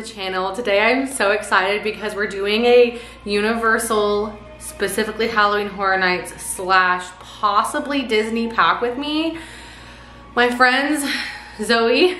channel. Today I'm so excited because we're doing a Universal, specifically Halloween Horror Nights / possibly Disney pack with me. My friends Zoe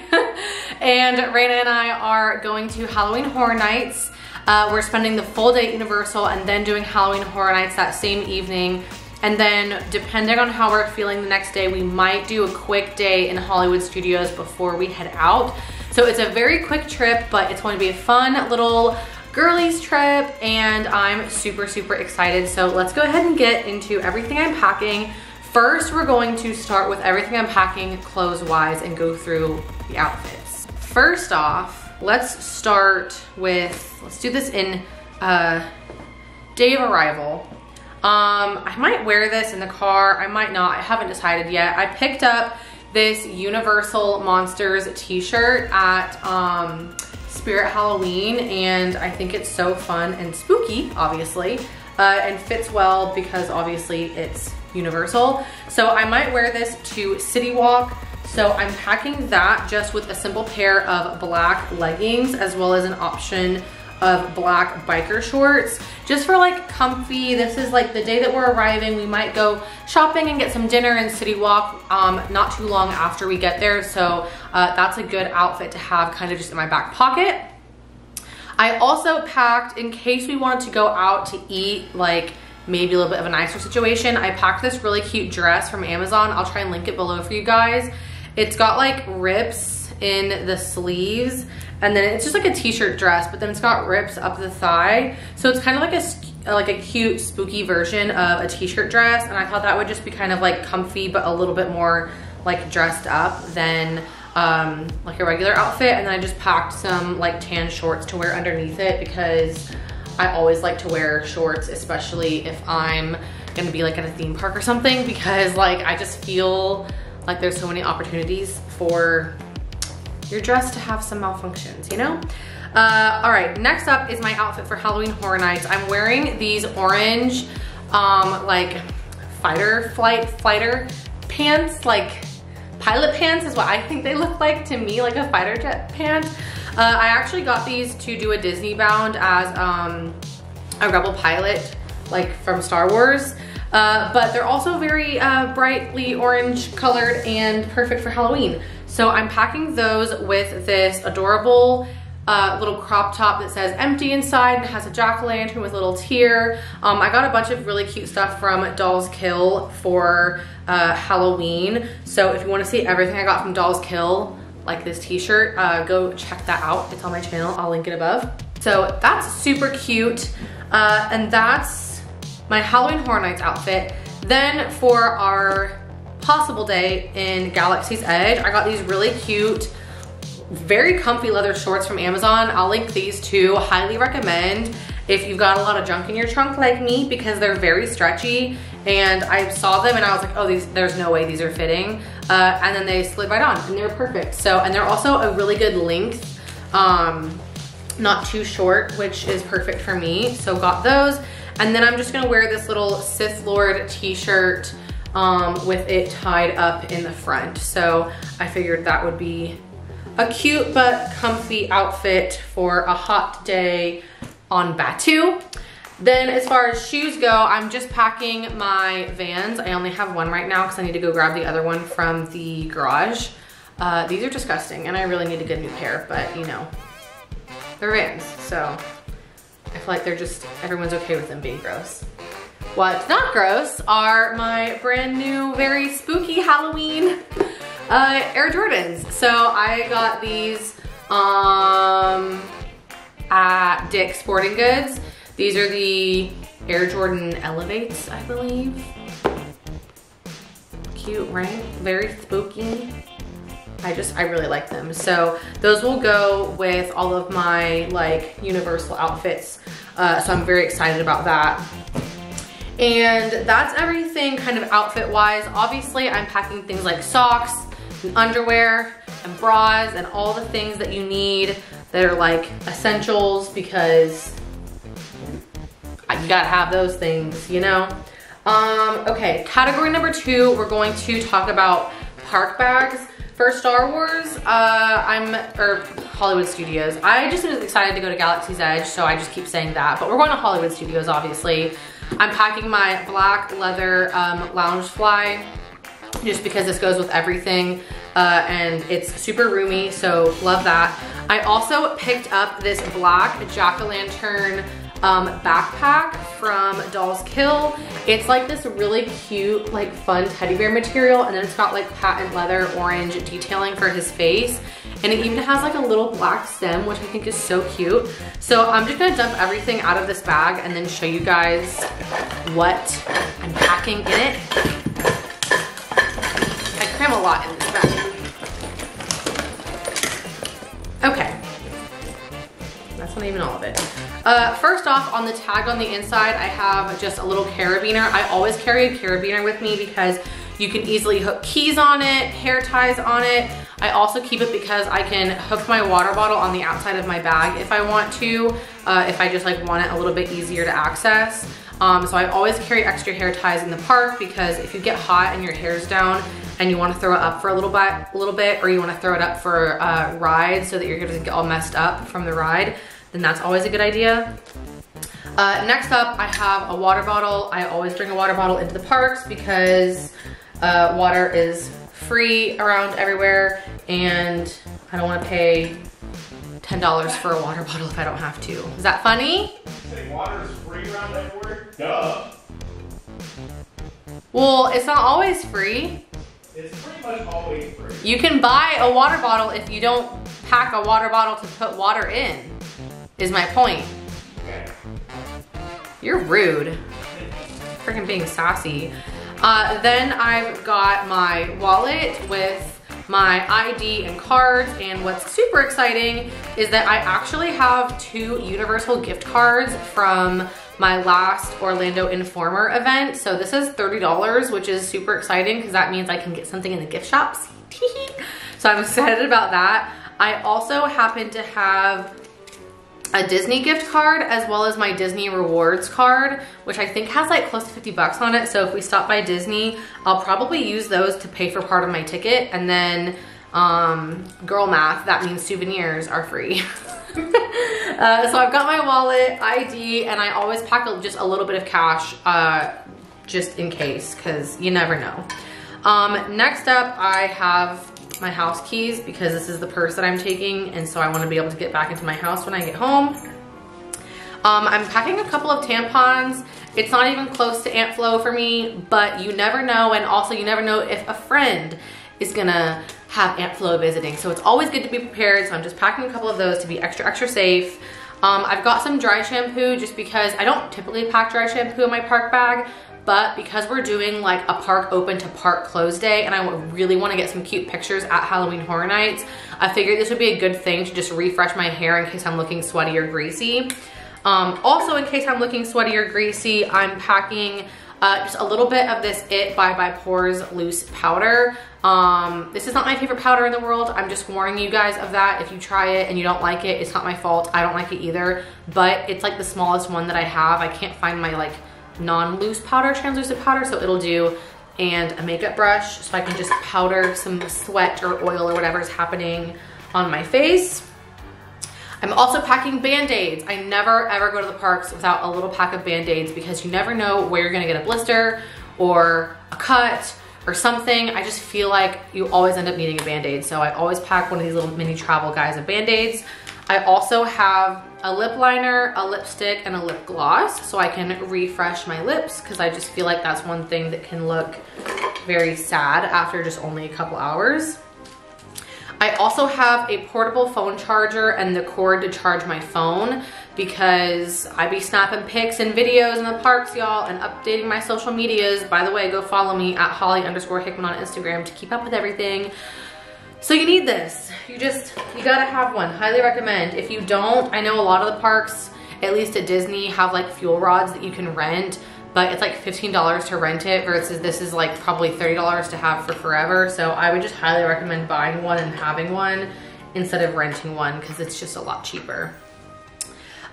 and Raina and I are going to Halloween Horror Nights. We're spending the full day at Universal and then doing Halloween Horror Nights that same evening. And then depending on how we're feeling the next day, we might do a quick day in Hollywood Studios before we head out. So it's a very quick trip, but it's going to be a fun little girlies trip and I'm super, super excited. So let's go ahead and get into everything I'm packing. First, we're going to start with everything I'm packing clothes-wise and go through the outfits. First off, let's start with, let's do this in day of arrival. I might wear this in the car, I might not, I haven't decided yet. I picked up this Universal Monsters t-shirt at Spirit Halloween and I think it's so fun and spooky, obviously, and fits well because obviously it's Universal. So I might wear this to City Walk. So I'm packing that just with a simple pair of black leggings as well as an option of black biker shorts, just for like comfy. This is like the day that we're arriving. We might go shopping and get some dinner in City Walk not too long after we get there. So that's a good outfit to have kind of just in my back pocket. I also packed, in case we wanted to go out to eat, like maybe a little bit of a nicer situation, I packed this really cute dress from Amazon. I'll try and link it below for you guys. It's got like rips in the sleeves and then it's just like a t-shirt dress, but then it's got rips up the thigh. So it's kind of like a cute spooky version of a t-shirt dress. And I thought that would just be kind of like comfy, but a little bit more like dressed up than like a regular outfit. And then I just packed some like tan shorts to wear underneath it because I always like to wear shorts, especially if I'm gonna be like at a theme park or something, because like I just feel like there's so many opportunities for your dress to have some malfunctions, you know? All right, next up is my outfit for Halloween Horror Nights. I'm wearing these orange, like fighter pants, like pilot pants is what I think they look like to me, like a fighter jet pant. I actually got these to do a Disney bound as a Rebel pilot, like from Star Wars. But they're also very brightly orange colored and perfect for Halloween. So I'm packing those with this adorable little crop top that says empty inside and has a jack-o'-lantern with a little tear. I got a bunch of really cute stuff from Dolls Kill for Halloween. So if you want to see everything I got from Dolls Kill, like this t-shirt, go check that out. It's on my channel, I'll link it above. So that's super cute. And that's my Halloween Horror Nights outfit. Then for our possible day in Galaxy's Edge, I got these really cute, very comfy leather shorts from Amazon. I'll link these too. Highly recommend if you've got a lot of junk in your trunk like me, because they're very stretchy. And I saw them and I was like, oh, there's no way these are fitting. And then they slid right on and they're perfect. So, and they're also a really good length, not too short, which is perfect for me. So got those. And then I'm just gonna wear this little Sith Lord t-shirt with it tied up in the front. So I figured that would be a cute but comfy outfit for a hot day on Batu. Then as far as shoes go, I'm just packing my Vans. I only have one right now because I need to go grab the other one from the garage. These are disgusting and I really need to get a new pair, but you know, they're Vans, so I feel like they're just, everyone's okay with them being gross. What's not gross are my brand new, very spooky Halloween Air Jordans. So I got these at Dick's Sporting Goods. These are the Air Jordan Elevates, I believe. Cute, right? Very spooky. I really like them. So those will go with all of my like Universal outfits. So I'm very excited about that. And that's everything kind of outfit wise. Obviously I'm packing things like socks and underwear and bras and all the things that you need that are like essentials, because you gotta have those things, you know? Okay, category number 2, we're going to talk about park bags. For Star Wars, or Hollywood Studios, I just was excited to go to Galaxy's Edge, so I just keep saying that. But we're going to Hollywood Studios, obviously. I'm packing my black leather lounge fly, just because this goes with everything, and it's super roomy, so love that. I also picked up this black jack-o'-lantern backpack from Dolls Kill. It's like this really cute, like fun teddy bear material, and then it's got like patent leather orange detailing for his face. And it even has like a little black stem, which I think is so cute. So I'm just gonna dump everything out of this bag and then show you guys what I'm packing in it. I cram a lot in this bag. Okay. That's not even all of it. First off, on the tag on the inside, I have just a little carabiner. I always carry a carabiner with me because you can easily hook keys on it, hair ties on it. I also keep it because I can hook my water bottle on the outside of my bag if I want to, if I just like want it a little bit easier to access. So I always carry extra hair ties in the park because if you get hot and your hair's down and you want to throw it up for a little bit, or you want to throw it up for a ride so that your hair doesn't get all messed up from the ride, then that's always a good idea. Next up, I have a water bottle. I always bring a water bottle into the parks because water is free around everywhere, and I don't want to pay $10 for a water bottle if I don't have to. Is that funny? Say water is free around everywhere? Duh. Well, it's not always free. It's pretty much always free. You can buy a water bottle if you don't pack a water bottle to put water in, is my point. Okay. You're rude. Freaking being sassy. Then I've got my wallet with my ID and cards, and what's super exciting is that I actually have 2 Universal gift cards from my last Orlando Informer event. So this is $30, which is super exciting because that means I can get something in the gift shops. So I'm excited about that. I also happen to have a Disney gift card as well as my Disney rewards card, which I think has like close to 50 bucks on it. So if we stop by Disney, I'll probably use those to pay for part of my ticket. And then girl math, that means souvenirs are free. So I've got my wallet, ID, and I always pack just a little bit of cash just in case, because you never know. Next up, I have my house keys because this is the purse that I'm taking, and so I want to be able to get back into my house when I get home. I'm packing a couple of tampons. It's not even close to Aunt Flo for me, but you never know, and also you never know if a friend is gonna have Aunt Flo visiting, so it's always good to be prepared. So I'm just packing a couple of those to be extra safe. I've got some dry shampoo just because I don't typically pack dry shampoo in my park bag, but because we're doing like a park open to park close day and I really want to get some cute pictures at Halloween Horror Nights, I figured this would be a good thing to just refresh my hair in case I'm looking sweaty or greasy. Also, in case I'm looking sweaty or greasy, I'm packing just a little bit of this It by Pores loose powder. This is not my favorite powder in the world. I'm just warning you guys of that. If you try it and you don't like it, it's not my fault. I don't like it either, but it's like the smallest one that I have. I can't find my like non-loose powder, translucent powder, so it'll do, and a makeup brush so I can just powder some sweat or oil or whatever is happening on my face. I'm also packing Band-Aids. I never ever go to the parks without a little pack of Band-Aids because you never know where you're gonna get a blister or a cut or something. I just feel like you always end up needing a Band-Aid, so I always pack one of these little mini travel guys of Band-Aids. I also have a lip liner, a lipstick, and a lip gloss so I can refresh my lips because I just feel like that's one thing that can look very sad after just only a couple hours. I also have a portable phone charger and the cord to charge my phone because I be snapping pics and videos in the parks, y'all, and updating my social medias. By the way, go follow me at Holly_Hickman on Instagram to keep up with everything. So you need this. You gotta have one. Highly recommend. If you don't, I know a lot of the parks, at least at Disney, have like fuel rods that you can rent, but it's like $15 to rent it versus this is like probably $30 to have for forever. So I would just highly recommend buying one and having one instead of renting one because it's just a lot cheaper.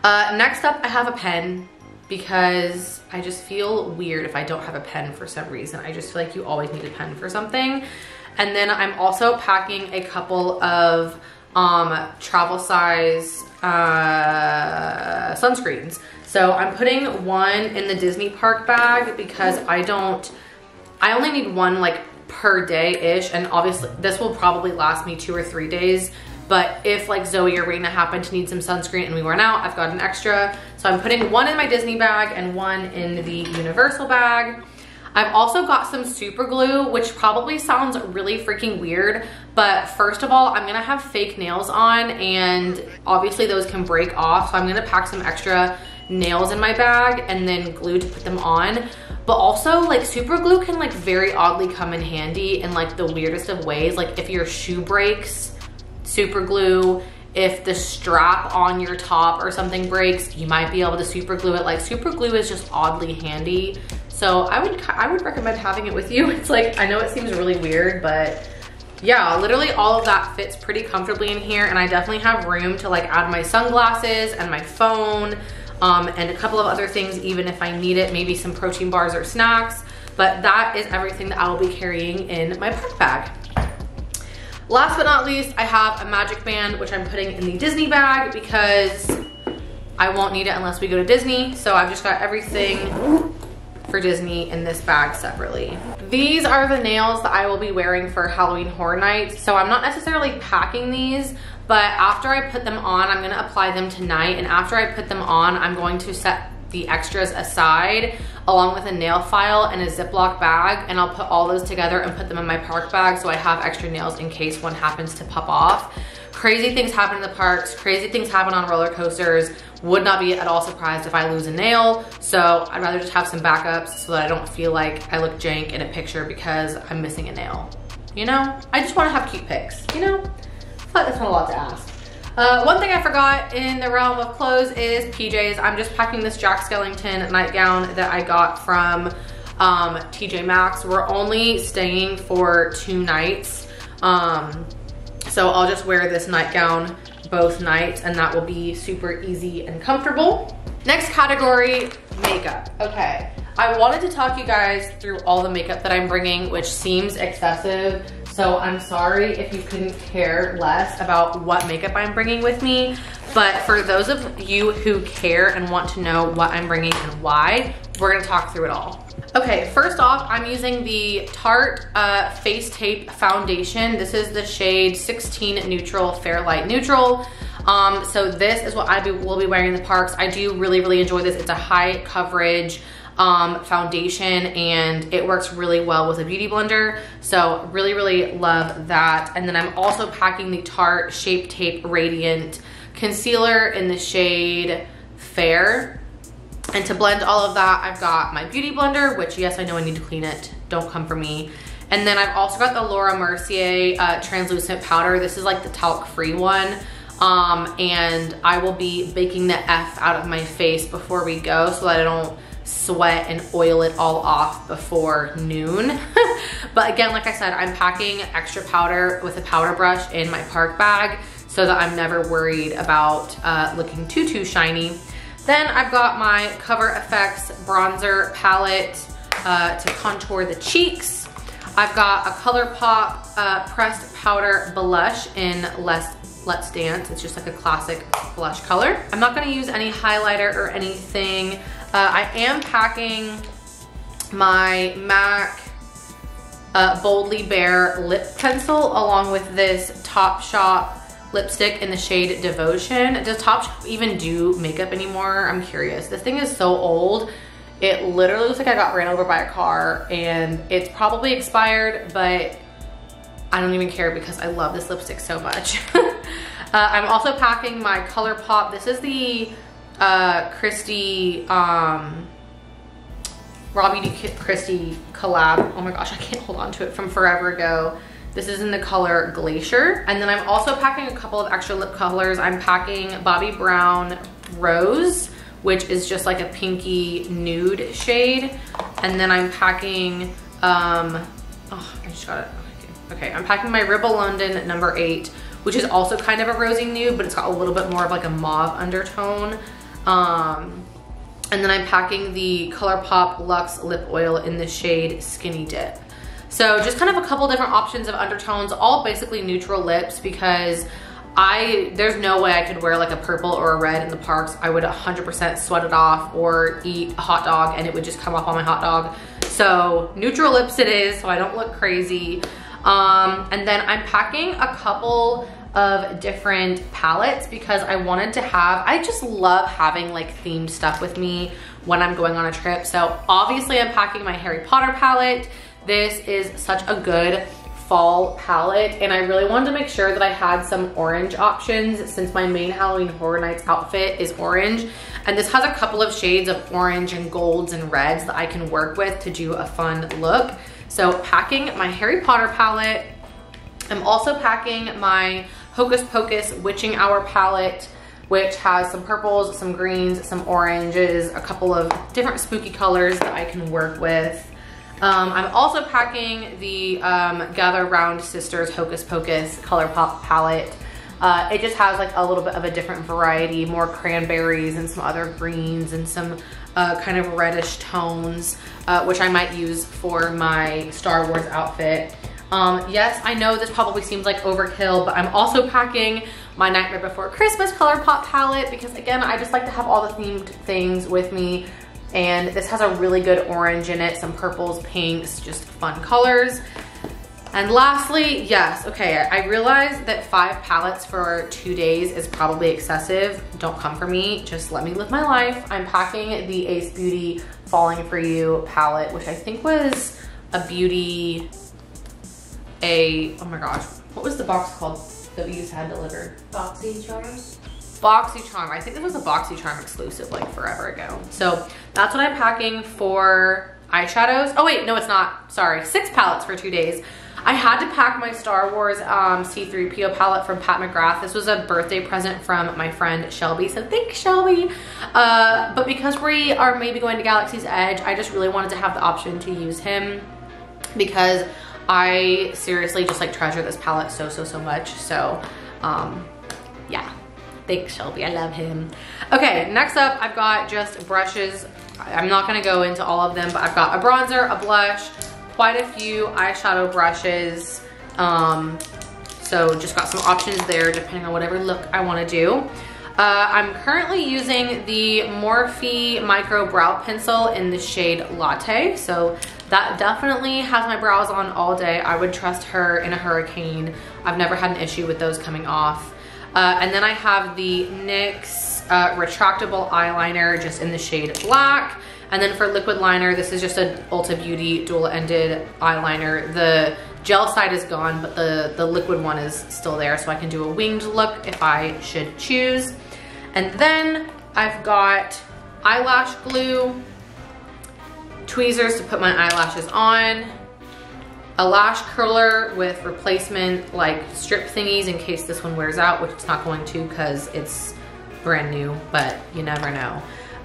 Next up, I have a pen because I just feel weird if I don't have a pen for some reason. I just feel like you always need a pen for something. And then I'm also packing a couple of travel size sunscreens. So I'm putting one in the Disney park bag because I only need one like per day-ish, and obviously this will probably last me 2 or 3 days. But if like Zoe or Raina happen to need some sunscreen and we run out, I've got an extra. So I'm putting one in my Disney bag and one in the Universal bag. I've also got some super glue, which probably sounds really freaking weird, but first of all, I'm gonna have fake nails on, and obviously those can break off. So I'm gonna pack some extra nails in my bag and then glue to put them on. But also like super glue can like very oddly come in handy in like the weirdest of ways. Like if your shoe breaks, super glue. If the strap on your top or something breaks, you might be able to super glue it. Like super glue is just oddly handy. So I would recommend having it with you. It's like, I know it seems really weird, but yeah, literally all of that fits pretty comfortably in here. And I definitely have room to like add my sunglasses and my phone and a couple of other things, even if I need it, maybe some protein bars or snacks. But that is everything that I will be carrying in my park bag. Last but not least, I have a magic band, which I'm putting in the Disney bag because I won't need it unless we go to Disney. So I've just got everything for Disney in this bag separately. These are the nails that I will be wearing for Halloween Horror Nights. So I'm not necessarily packing these, but after I put them on, I'm gonna apply them tonight. And after I put them on, I'm going to set the extras aside along with a nail file and a Ziploc bag, and I'll put all those together and put them in my park bag so I have extra nails in case one happens to pop off. Crazy things happen in the parks, crazy things happen on roller coasters. Would not be at all surprised if I lose a nail, so I'd rather just have some backups so that I don't feel like I look jank in a picture because I'm missing a nail. You know, I just want to have cute pics, you know? I feel like that's not a lot to ask. One thing I forgot in the realm of clothes is PJs. I'm just packing this Jack Skellington nightgown that I got from TJ Maxx. We're only staying for 2 nights. So I'll just wear this nightgown both nights and that will be super easy and comfortable. Next category, makeup. Okay, I wanted to talk you guys through all the makeup that I'm bringing, which seems excessive. So I'm sorry if you couldn't care less about what makeup I'm bringing with me. But for those of you who care and want to know what I'm bringing and why, we're gonna talk through it all. Okay, first off, I'm using the Tarte Face Tape Foundation. This is the shade 16 Neutral, Fair Light Neutral. So this is what will be wearing in the parks. I do really enjoy this. It's a high coverage foundation and it works really well with a beauty blender. So really love that. And then I'm also packing the Tarte Shape Tape Radiant Concealer in the shade Fair. And to blend all of that, I've got my beauty blender, which yes, I know I need to clean it. Don't come for me. And then I've also got the Laura Mercier translucent powder. This is like the talc-free one. And I will be baking the F out of my face before we go so that I don't sweat and oil it all off before noon. But again, like I said, I'm packing extra powder with a powder brush in my park bag so that I'm never worried about looking too shiny. Then I've got my Cover FX bronzer palette to contour the cheeks. I've got a ColourPop pressed powder blush in Let's Dance. It's just like a classic blush color. I'm not gonna use any highlighter or anything. I am packing my MAC Boldly Bare lip pencil along with this Topshop lipstick in the shade Devotion. Does Topshop even do makeup anymore? I'm curious. This thing is so old. It literally looks like I got ran over by a car and it's probably expired, but I don't even care because I love this lipstick so much. I'm also packing my ColourPop. This is the Christy, Robbie D. Christie collab. Oh my gosh, I can't hold on to it, from forever ago. This is in the color Glacier. And then I'm also packing a couple of extra lip colors. I'm packing Bobbi Brown Rose, which is just like a pinky nude shade. And then I'm packing, oh, I just got it. Okay, I'm packing my Ribble London number 8, which is also kind of a rosy nude, but it's got a little bit more of like a mauve undertone. And then I'm packing the ColourPop Luxe Lip Oil in the shade Skinny Dip. So just kind of a couple different options of undertones, all basically neutral lips, because there's no way I could wear like a purple or a red in the parks. I would 100% sweat it off or eat a hot dog and it would just come off on my hot dog. So neutral lips it is, so I don't look crazy. And then I'm packing a couple of different palettes because I wanted to have, I just love having like themed stuff with me when I'm going on a trip. So obviously I'm packing my Harry Potter palette. This is such a good fall palette, and I really wanted to make sure that I had some orange options since my main Halloween Horror Nights outfit is orange. And this has a couple of shades of orange and golds and reds that I can work with to do a fun look. So packing my Harry Potter palette. I'm also packing my Hocus Pocus Witching Hour palette, which has some purples, some greens, some oranges, a couple of different spooky colors that I can work with. I'm also packing the Gather Round Sisters Hocus Pocus Color Pop palette. It just has like a little bit of a different variety, more cranberries and some other greens and some kind of reddish tones, which I might use for my Star Wars outfit. Yes, I know this probably seems like overkill, but I'm also packing my Nightmare Before Christmas Color Pop palette because again, I just like to have all the themed things with me. And this has a really good orange in it, some purples, pinks, just fun colors. And lastly, yes, okay, I realize that 5 palettes for 2 days is probably excessive. Don't come for me, just let me live my life. I'm packing the Ace Beauty Falling For You palette, which I think was a beauty, oh my gosh, what was the box called that we used to have delivered? BoxyCharm. BoxyCharm. I think this was a BoxyCharm exclusive like forever ago. So that's what I'm packing for eyeshadows. Oh wait, no it's not. Sorry, 6 palettes for 2 days. I had to pack my Star Wars C-3PO palette from Pat McGrath. This was a birthday present from my friend Shelby, so thanks Shelby. But because we are maybe going to Galaxy's Edge, I just really wanted to have the option to use him because I seriously just like treasure this palette so much. So yeah. Thanks, Shelby, I love him. Okay, next up, I've got just brushes. I'm not gonna go into all of them, but I've got a bronzer, a blush, quite a few eyeshadow brushes. So just got some options there depending on whatever look I wanna do. I'm currently using the Morphe Micro Brow Pencil in the shade Latte. So that definitely has my brows on all day. I would trust her in a hurricane. I've never had an issue with those coming off. And then I have the NYX retractable eyeliner just in the shade Black. And then for liquid liner, this is just a Ulta Beauty dual-ended eyeliner. The gel side is gone, but the liquid one is still there, so I can do a winged look if I should choose. And then I've got eyelash glue, tweezers to put my eyelashes on, a lash curler with replacement like strip thingies in case this one wears out, which it's not going to because it's brand new, but you never know.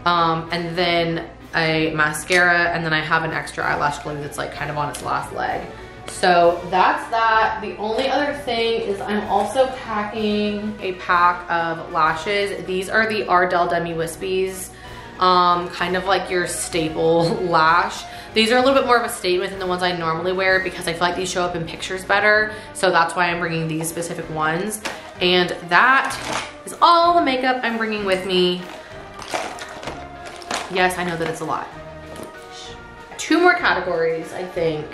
And then a mascara, and then I have an extra eyelash glue that's like kind of on its last leg. So that's that. The only other thing is I'm also packing a pack of lashes. These are the Ardell Demi Wispies, kind of like your staple lash. These are a little bit more of a statement than the ones I normally wear because I feel like these show up in pictures better. So that's why I'm bringing these specific ones. And that is all the makeup I'm bringing with me. Yes, I know that it's a lot. 2 more categories, I think.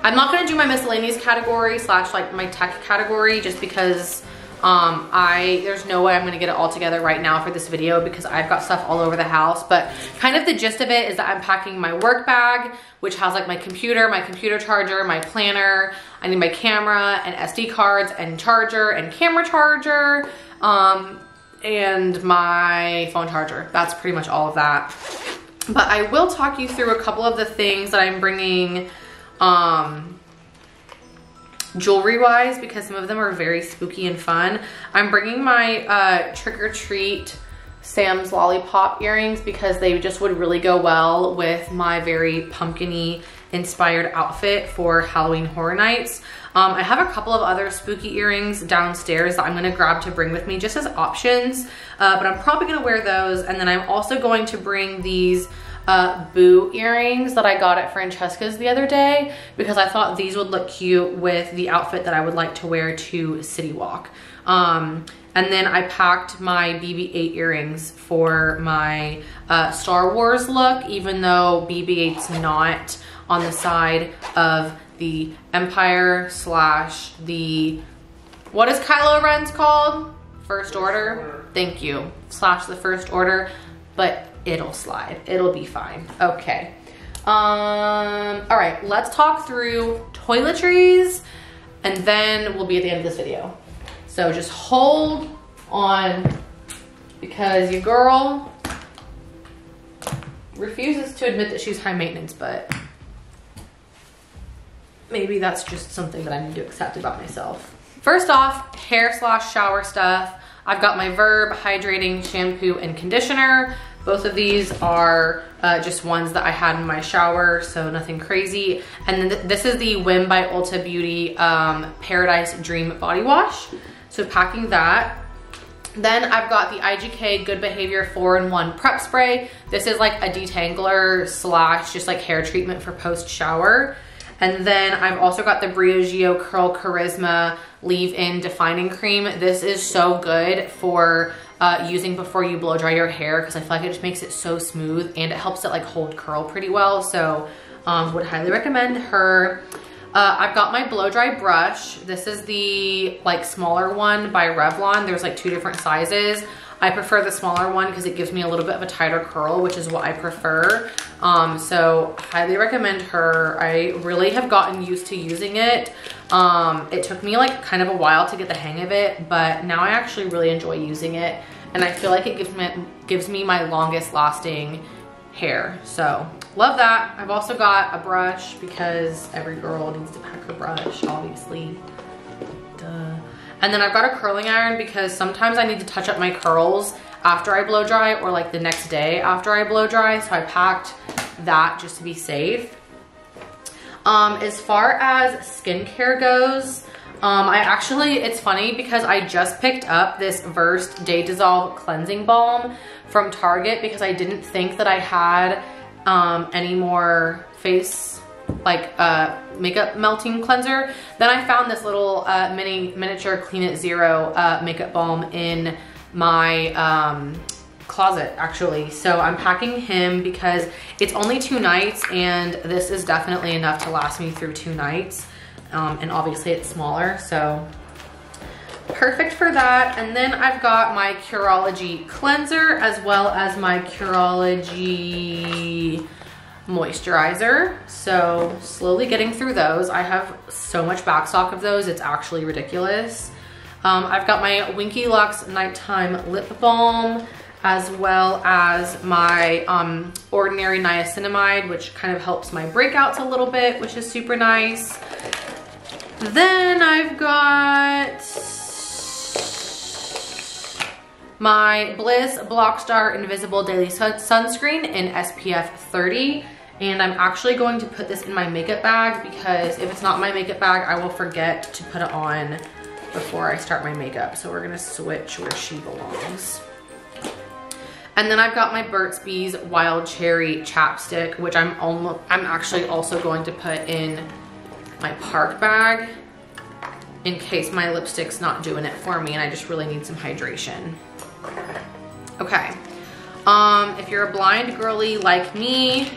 I'm not gonna do my miscellaneous category slash like my tech category just because there's no way I'm gonna get it all together right now for this video because I've got stuff all over the house. But kind of the gist of it is that I'm packing my work bag, which has like my computer charger, my planner. I need my camera and SD cards and charger and camera charger, and my phone charger. That's pretty much all of that. But I will talk you through a couple of the things that I'm bringing jewelry wise because some of them are very spooky and fun. I'm bringing my Trick or Treat Sam's Lollipop earrings because they just would really go well with my very pumpkin-y inspired outfit for Halloween Horror Nights. I have a couple of other spooky earrings downstairs that I'm gonna grab to bring with me just as options, but I'm probably gonna wear those. And then I'm also going to bring these Boo earrings that I got at Francesca's the other day because I thought these would look cute with the outfit that I would like to wear to City Walk. And then I packed my BB-8 earrings for my Star Wars look, even though BB-8's not on the side of the Empire slash the, what is Kylo Ren's called? First Order? Thank you. Slash the First Order, but it'll slide. It'll be fine. Okay. All right, let's talk through toiletries and then we'll be at the end of this video. So just hold on because your girl refuses to admit that she's high maintenance, but maybe that's just something that I need to accept about myself. First off, hair slash shower stuff. I've got my Verb Hydrating Shampoo and Conditioner. Both of these are just ones that I had in my shower, so nothing crazy. And then this is the Whim by Ulta Beauty Paradise Dream Body Wash. So packing that. Then I've got the IGK Good Behavior 4-in-1 Prep Spray. This is like a detangler slash just like hair treatment for post shower. And then I've also got the Briogeo Curl Charisma Leave-In Defining Cream. This is so good for using before you blow dry your hair because I feel like it just makes it so smooth and it helps it like hold curl pretty well. So would highly recommend her. I've got my blow dry brush. This is the like smaller one by Revlon. There's like 2 different sizes. I prefer the smaller one because it gives me a little bit of a tighter curl, which is what I prefer. So highly recommend her. I really have gotten used to using it. It took me like kind of a while to get the hang of it, but now I actually really enjoy using it. And I feel like it gives me my longest lasting hair. So love that. I've also got a brush because every girl needs to pack her brush, obviously. Duh. And then I've got a curling iron because sometimes I need to touch up my curls after I blow dry or like the next day after I blow dry. So I packed that just to be safe. As far as skincare goes, it's funny because I just picked up this Versed Day Dissolve Cleansing Balm from Target because I didn't think that I had any more face like makeup melting cleanser. Then I found this little miniature Clean It Zero makeup balm in my closet actually. So I'm packing him because it's only 2 nights and this is definitely enough to last me through 2 nights. And obviously it's smaller, so perfect for that. And then I've got my Curology cleanser as well as my Curology moisturizer. So slowly getting through those. I have so much backstock of those, it's actually ridiculous. I've got my Winky Lux Nighttime Lip Balm as well as my Ordinary Niacinamide, which kind of helps my breakouts a little bit, which is super nice. Then I've got my Bliss Blockstar Invisible Daily Sunscreen in SPF 30. And I'm actually going to put this in my makeup bag because if it's not my makeup bag, I will forget to put it on before I start my makeup. So we're gonna switch where she belongs. And then I've got my Burt's Bees Wild Cherry Chapstick, which I'm actually also going to put in my Park bag in case my lipstick's not doing it for me and I just really need some hydration. Okay, if you're a blind girly like me,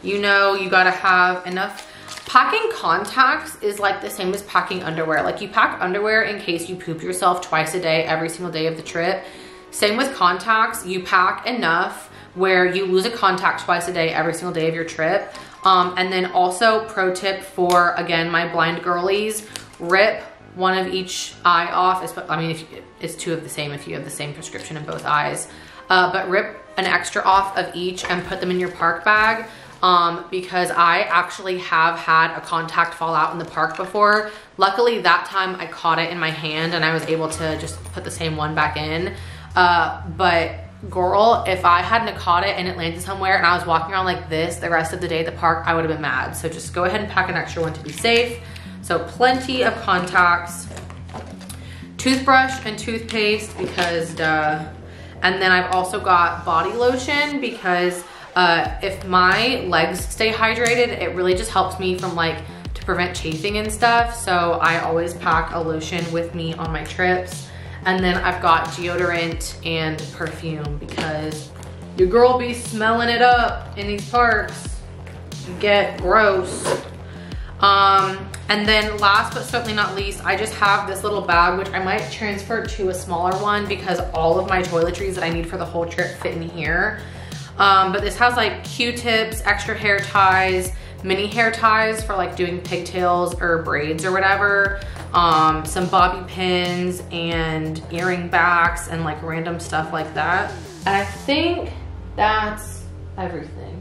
you know you gotta have enough. Packing contacts is like the same as packing underwear. Like you pack underwear in case you poop yourself twice a day, every single day of the trip. Same with contacts, you pack enough where you lose a contact twice a day, every single day of your trip. And then also pro tip for, again, my blind girlies, rip one of each eye off. I mean, if it's 2 of the same, if you have the same prescription in both eyes, but rip an extra off of each and put them in your park bag. Because I actually have had a contact fall out in the park before. Luckily that time I caught it in my hand and I was able to just put the same one back in. But girl, if I hadn't caught it and it landed somewhere and I was walking around like this the rest of the day at the park, I would have been mad. So just go ahead and pack an extra one to be safe. So plenty of contacts, toothbrush and toothpaste because duh. And then I've also got body lotion because if my legs stay hydrated, it really just helps me from like, to prevent chafing and stuff. So I always pack a lotion with me on my trips. And then I've got deodorant and perfume because your girl be smelling it up in these parks. You get gross. And then last but certainly not least, I just have this little bag, which I might transfer to a smaller one because all of my toiletries that I need for the whole trip fit in here. But this has like Q-tips, extra hair ties, mini hair ties for like doing pigtails or braids or whatever. Some bobby pins and earring backs and like random stuff like that. And I think that's everything.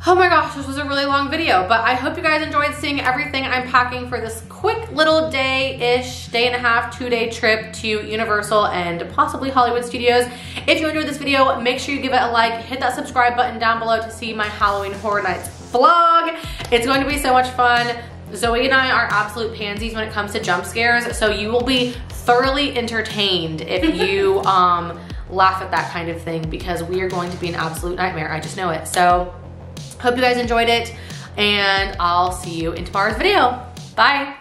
Oh my gosh, this was a really long video, but I hope you guys enjoyed seeing everything I'm packing for this quick little day-ish, day and a half, 2-day trip to Universal and possibly Hollywood Studios. If you enjoyed this video, make sure you give it a like, hit that subscribe button down below to see my Halloween Horror Nights vlog. It's going to be so much fun. Zoe and I are absolute pansies when it comes to jump scares, so you will be thoroughly entertained if you laugh at that kind of thing because we are going to be an absolute nightmare. I just know it. So hope you guys enjoyed it, and I'll see you in tomorrow's video. Bye.